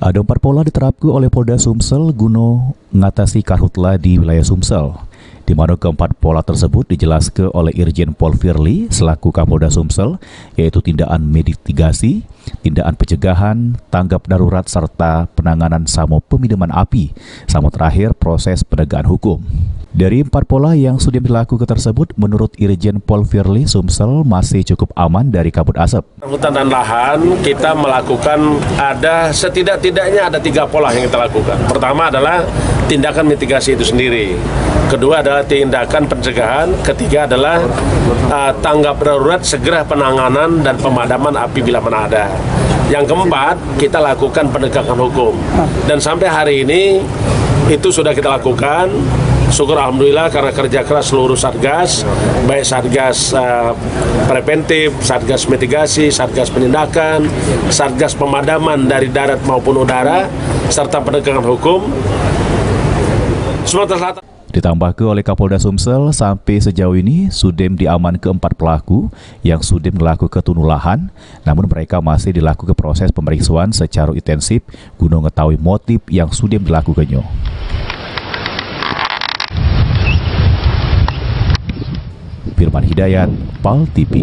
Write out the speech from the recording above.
Ada 4 pola diterapkan oleh Polda Sumsel guna mengatasi karhutla di wilayah Sumsel, di mana keempat pola tersebut dijelaskan oleh Irjen Pol Firly selaku Kapolda Sumsel, yaitu tindakan mitigasi, tindakan pencegahan, tanggap darurat, serta penanganan sama pemadaman api, sama terakhir proses penegakan hukum. Dari 4 pola yang sudah dilakukan tersebut, menurut Irjen Pol Firly, Sumsel masih cukup aman dari kabut asap. Hutan dan lahan kita melakukan setidak-tidaknya ada 3 pola yang kita lakukan. Pertama adalah tindakan mitigasi itu sendiri. Kedua adalah tindakan pencegahan. Ketiga adalah tanggap darurat, segera penanganan dan pemadaman api bila mana ada. Yang keempat, kita lakukan penegakan hukum. Dan sampai hari ini itu sudah kita lakukan. Syukur alhamdulillah karena kerja keras seluruh Satgas, baik Satgas preventif, Satgas mitigasi, Satgas penindakan, Satgas pemadaman dari darat maupun udara, serta penegakan hukum Sumatera Selatan. Ditambahkan oleh Kapolda Sumsel, sampai sejauh ini Sudem diamankan 4 pelaku yang Sudem melakukan tunulahan, namun mereka masih dilakukan proses pemeriksaan secara intensif guna mengetahui motif yang Sudem dilakukannya. Firman Hidayat, PAL TV.